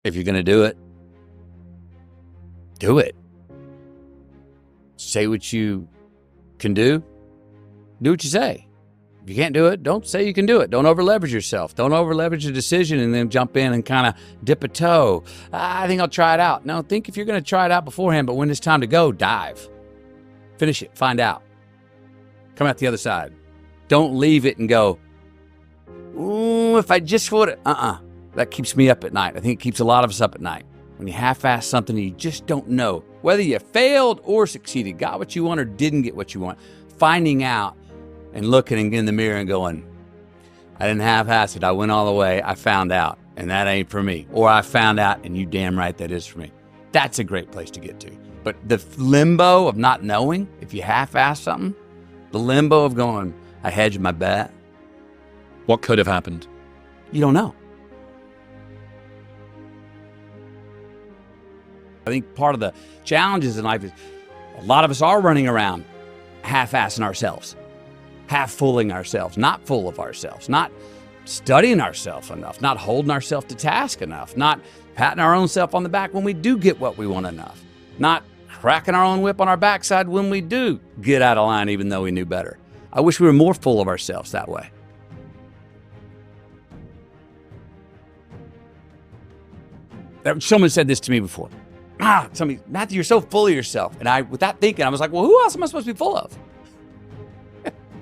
If you're going to do it, do it. Say what you can do. Do what you say. If you can't do it, don't say you can do it. Don't over-leverage yourself. Don't over-leverage a decision and then jump in and kind of dip a toe. I think I'll try it out. No, think if you're going to try it out beforehand, but when it's time to go, dive. Finish it. Find out. Come out the other side. Don't leave it and go, ooh, if I just would have. That keeps me up at night. I think it keeps a lot of us up at night. When you half-ass something and you just don't know whether you failed or succeeded, got what you want or didn't get what you want. Finding out and looking in the mirror and going, I didn't half-ass it. I went all the way. I found out, and that ain't for me. Or I found out, and you damn right that is for me. That's a great place to get to. But the limbo of not knowing, if you half-ass something, the limbo of going, I hedged my bet. What could have happened? You don't know. I think part of the challenges in life is a lot of us are running around half-assing ourselves, half-fooling ourselves, not full of ourselves, not studying ourselves enough, not holding ourselves to task enough, not patting our own self on the back when we do get what we want enough, not cracking our own whip on our backside when we do get out of line even though we knew better. I wish we were more full of ourselves that way. Someone said this to me before. Somebody, Matthew, you're so full of yourself. And I, without thinking, I was like, well, who else am I supposed to be full of?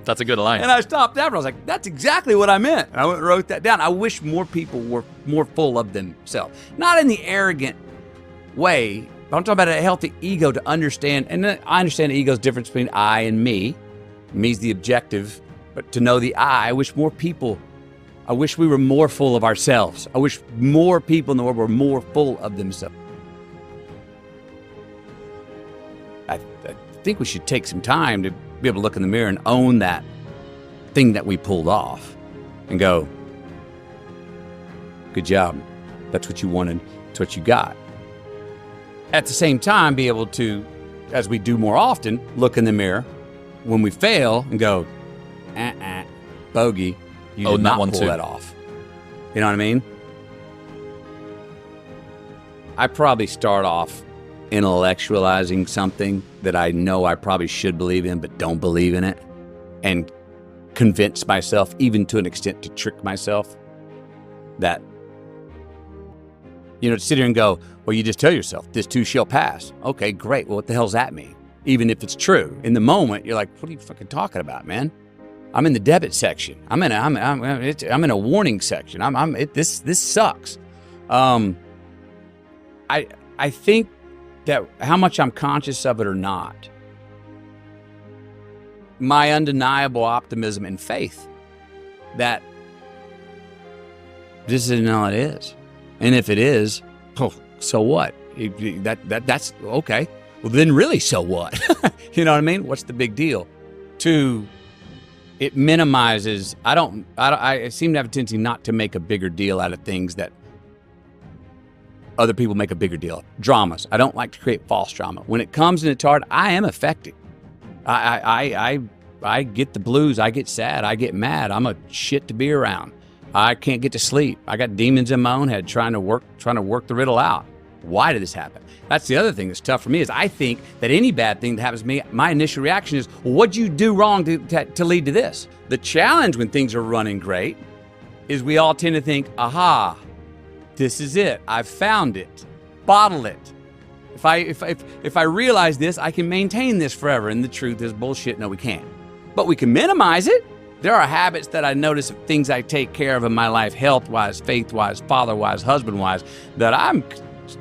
That's a good line. And I stopped after. I was like, that's exactly what I meant. And I went and wrote that down. I wish more people were more full of themselves. Not in the arrogant way, but I'm talking about a healthy ego to understand. And I understand the ego's difference between I and me. Me's the objective, but to know the I wish more people, I wish we were more full of ourselves. I wish more people in the world were more full of themselves. I think we should take some time to be able to look in the mirror and own that thing that we pulled off and go, good job. That's what you wanted. That's what you got. At the same time, be able to, as we do more often, look in the mirror when we fail and go, bogey, you did not pull that off. You know what I mean? I probably start off intellectualizing something that I know I probably should believe in but don't believe in it, and convince myself, even to an extent to trick myself, that, to sit here and go, well, you just tell yourself, this too shall pass. Okay, great. Well, what the hell's that mean? Even if it's true. In the moment, you're like, what are you fucking talking about, man? I'm in the debit section. I'm in a warning section. This sucks. I think that how much I'm conscious of it or not, my undeniable optimism and faith that this isn't all it is. And if it is, so what? That's okay. Well, then really, so what? You know what I mean? What's the big deal? It minimizes, I seem to have a tendency not to make a bigger deal out of things that other people make a bigger deal. Dramas. I don't like to create false drama. When it comes and it's hard, I am affected. I get the blues. I get sad. I get mad. I'm a shit to be around. I can't get to sleep. I got demons in my own head trying to work the riddle out. Why did this happen? That's the other thing that's tough for me is I think that any bad thing that happens to me, my initial reaction is, well, what'd you do wrong to lead to this? The challenge when things are running great is we all tend to think, aha, this is it. I've found it. Bottle it. If I realize this, I can maintain this forever. And the truth is bullshit. No, we can't. But we can minimize it. There are habits that I notice of things I take care of in my life, health-wise, faith-wise, father-wise, husband-wise, that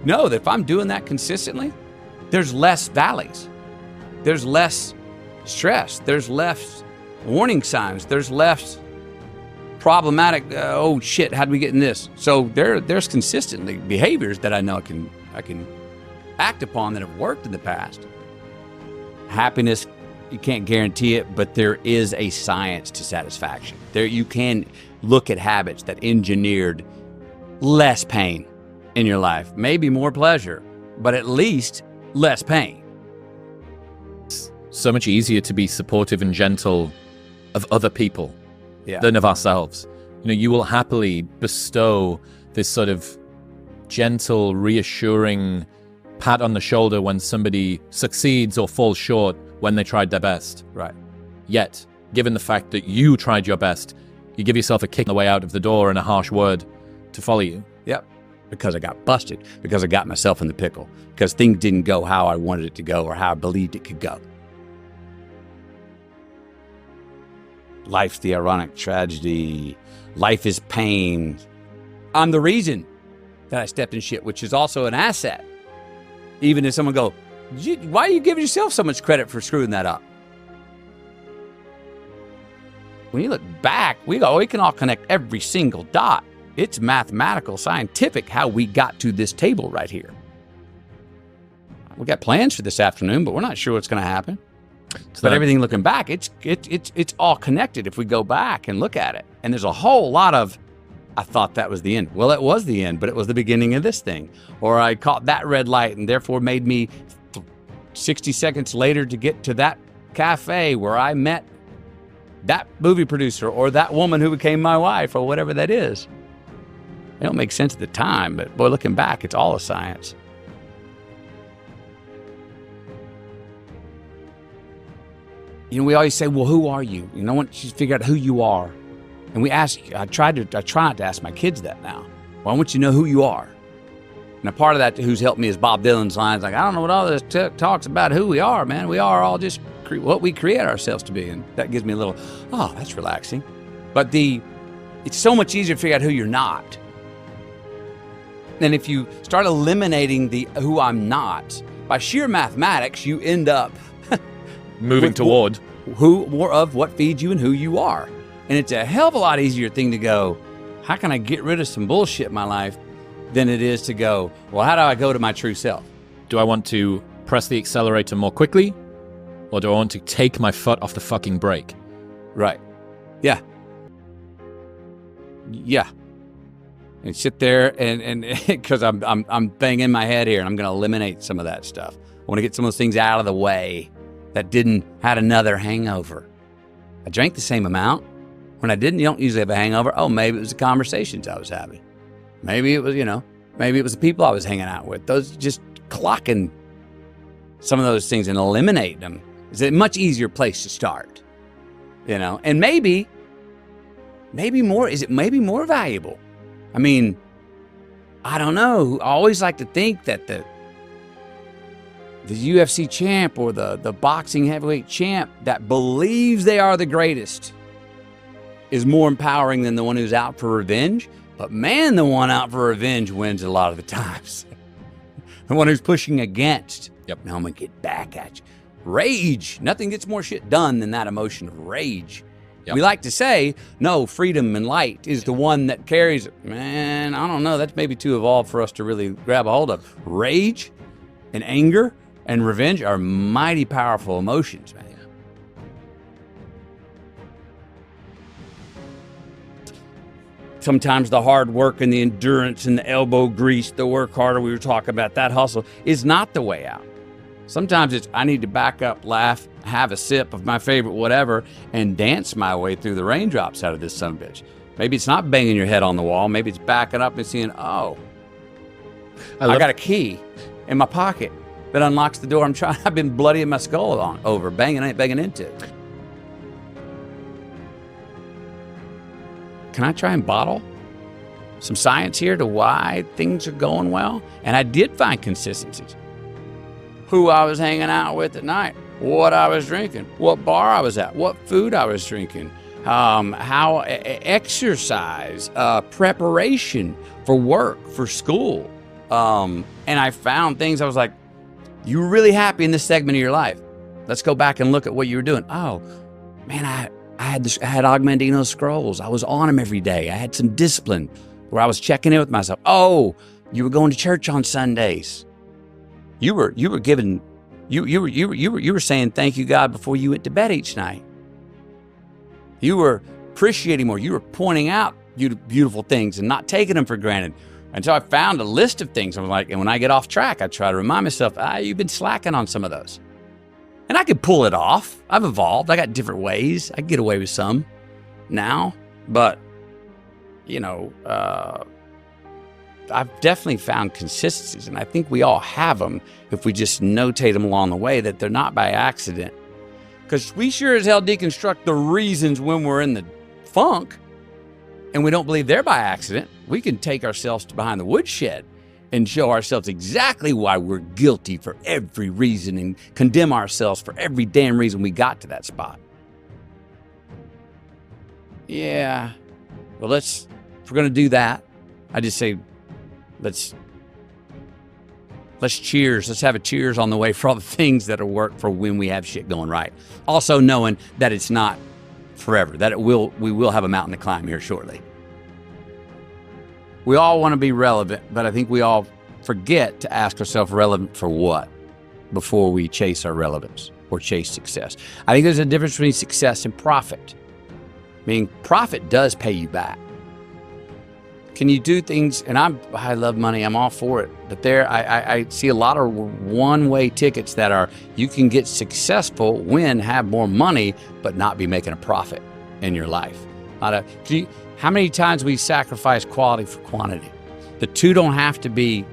know that if I'm doing that consistently, there's less valleys. There's less stress. There's less warning signs. There's less problematic, oh shit, how'd we get in this? So there's consistently behaviors that I know I can act upon that have worked in the past. Happiness, you can't guarantee it, but there is a science to satisfaction. There you can look at habits that engineered less pain in your life, maybe more pleasure, but at least less pain. It's so much easier to be supportive and gentle of other people than of ourselves. You will happily bestow this sort of gentle, reassuring pat on the shoulder when somebody succeeds or falls short when they tried their best. Right. Yet, given the fact that you tried your best, you give yourself a kick on the way out of the door and a harsh word to follow you. Yep. Because I got busted, because I got myself in the pickle, because things didn't go how I wanted it to go or how I believed it could go. Life's the ironic tragedy. Life is pain. I'm the reason that I stepped in shit, which is also an asset. Even if someone go, why are you giving yourself so much credit for screwing that up? When you look back, we can all connect every single dot. It's mathematical, scientific how we got to this table right here. We got plans for this afternoon, but we're not sure what's going to happen. But everything looking back, it's all connected if we go back and look at it. And there's a whole lot of, I thought that was the end. Well, it was the end, but it was the beginning of this thing. Or I caught that red light and therefore made me 60 seconds later to get to that cafe where I met that movie producer or that woman who became my wife or whatever that is. It don't make sense at the time, but boy, looking back, it's all a science. You know, we always say, well, who are you? You know, once you figure out who you are. And we ask, I try not to ask my kids that now. Well, I want you to know who you are. And a part of that who's helped me is Bob Dylan's lines, like, I don't know what all this talks about who we are, man. We are all just what we create ourselves to be. And that gives me a little, oh, that's relaxing. But it's so much easier to figure out who you're not. And if you start eliminating the who I'm not, by sheer mathematics, you end up moving toward more of what feeds you and who you are. And it's a hell of a lot easier thing to go, how can I get rid of some bullshit in my life, than it is to go, well, how do I go to my true self? Do I want to press the accelerator more quickly, or do I want to take my foot off the fucking brake? Right. Yeah. Yeah. And sit there and because I'm banging my head here, and I'm going to eliminate some of that stuff. I want to get some of those things out of the way that had another hangover. I drank the same amount. When I didn't, you don't usually have a hangover. Oh, maybe it was the conversations I was having. Maybe it was, maybe it was the people I was hanging out with. Those just clocking some of those things and eliminating them is a much easier place to start. And maybe more valuable. I mean, I don't know. I always like to think that the UFC champ or the boxing heavyweight champ that believes they are the greatest is more empowering than the one who's out for revenge. But man, the one out for revenge wins a lot of the times. The one who's pushing against. Yep. Now I'm going to get back at you. Rage. Nothing gets more shit done than that emotion of rage. Yep. We like to say, no, freedom and light is the one that carries it. Man, I don't know. That's maybe too evolved for us to really grab a hold of. Rage and anger and revenge are mighty powerful emotions, man. Sometimes the hard work and the endurance and the elbow grease, the work harder we were talking about, that hustle is not the way out. Sometimes it's I need to back up, laugh, have a sip of my favorite whatever, and dance my way through the raindrops out of this sumbitch. Maybe it's not banging your head on the wall. Maybe it's backing up and seeing, oh, I got a key in my pocket that unlocks the door I've been bloodying my skull over, banging into. Can I try and bottle some science here to why things are going well? And I did find consistencies. Who I was hanging out with at night, what I was drinking, what bar I was at, what food I was drinking, how exercise, preparation for work, for school. And I found things I was like, you were really happy in this segment of your life. Let's go back and look at what you were doing. Oh, man, I had Augmentino scrolls. I was on them every day. I had some discipline where I was checking in with myself. Oh, you were going to church on Sundays. You were saying thank you, God, before you went to bed each night. You were appreciating more. You were pointing out beautiful things and not taking them for granted. And so I found a list of things. I was like, and when I get off track, I try to remind myself, you've been slacking on some of those. And I could pull it off. I've evolved. I got different ways. I can get away with some now. But, I've definitely found consistencies, and I think we all have them if we just notate them along the way, that they're not by accident. Because we sure as hell deconstruct the reasons when we're in the funk, and we don't believe they're by accident. We can take ourselves to behind the woodshed and show ourselves exactly why we're guilty for every reason and condemn ourselves for every damn reason we got to that spot. Yeah. Well, if we're going to do that, I just say, let's cheers. Let's have a cheers on the way for all the things that will work for when we have shit going right. Also knowing that it's not forever, that we will have a mountain to climb here shortly. We all want to be relevant, but I think we all forget to ask ourselves, relevant for what, before we chase our relevance or chase success. I think there's a difference between success and profit. I mean, profit does pay you back. Can you do things, and I love money, I'm all for it, but I see a lot of one-way tickets that are, you can get successful, have more money, but not be making a profit in your life. How many times we sacrifice quality for quantity? The two don't have to be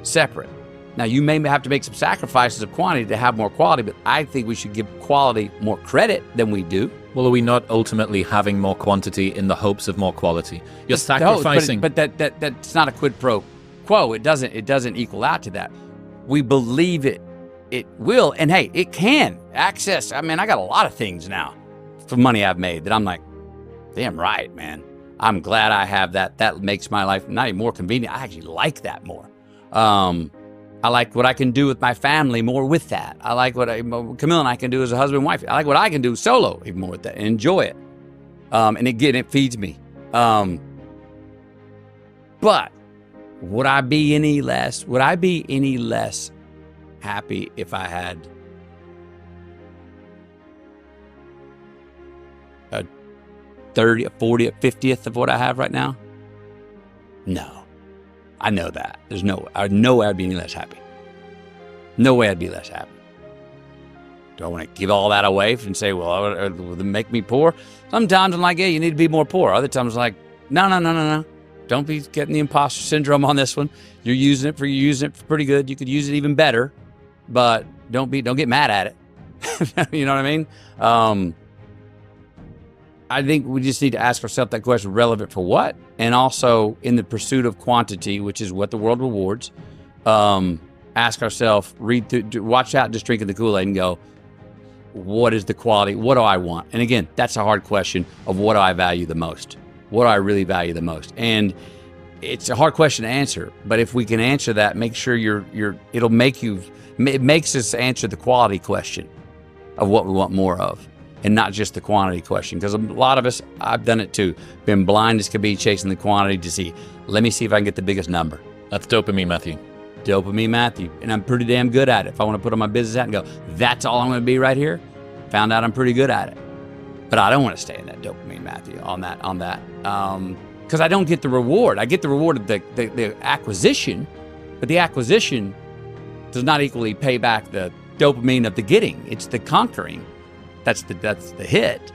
separate. Now, you may have to make some sacrifices of quantity to have more quality, but I think we should give quality more credit than we do. Well, are we not ultimately having more quantity in the hopes of more quality? You're sacrificing. But that's not a quid pro quo. It doesn't equal out to that. We believe it will, and hey, it can access. I mean, I got a lot of things now for money I've made that I'm like, damn right, man. I'm glad I have that. That makes my life not even more convenient. I actually like that more. I like what I can do with my family more with that. I like what Camille and I can do as a husband and wife. I like what I can do solo even more with that and enjoy it. And again, it feeds me. But would I be any less happy if I had a 30, a 40, a 50th of what I have right now? No. I know that. I know I'd be any less happy. No way I'd be less happy. Do I want to give all that away and say, well, will it make me poor? Sometimes I'm like, yeah, you need to be more poor. Other times I'm like, no. Don't be getting the imposter syndrome on this one. You're using it for pretty good. You could use it even better, but don't get mad at it. You know what I mean? I think we just need to ask ourselves that question, relevant for what? And also in the pursuit of quantity, which is what the world rewards, ask ourselves, read through, watch out, just drinking the Kool-Aid and go, what is the quality? What do I want? And again, that's a hard question of what do I value the most? What do I really value the most? And it's a hard question to answer, but if we can answer that, make sure it makes us answer the quality question of what we want more of. And not just the quantity question. Because a lot of us, I've done it too, been blind as could be, chasing the quantity to see, let me see if I can get the biggest number. That's dopamine, Matthew. Dopamine, Matthew. And I'm pretty damn good at it. If I want to put on my business hat and go, that's all I'm going to be right here, found out I'm pretty good at it. But I don't want to stay in that dopamine, Matthew, on that. Because I don't get the reward. I get the reward of the acquisition, but the acquisition does not equally pay back the dopamine of the getting. It's the conquering. That's the hit,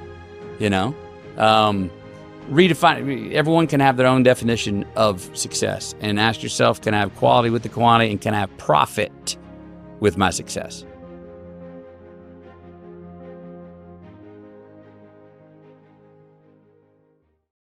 you know. Redefine. Everyone can have their own definition of success, and ask yourself: can I have quality with the quantity, and can I have profit with my success?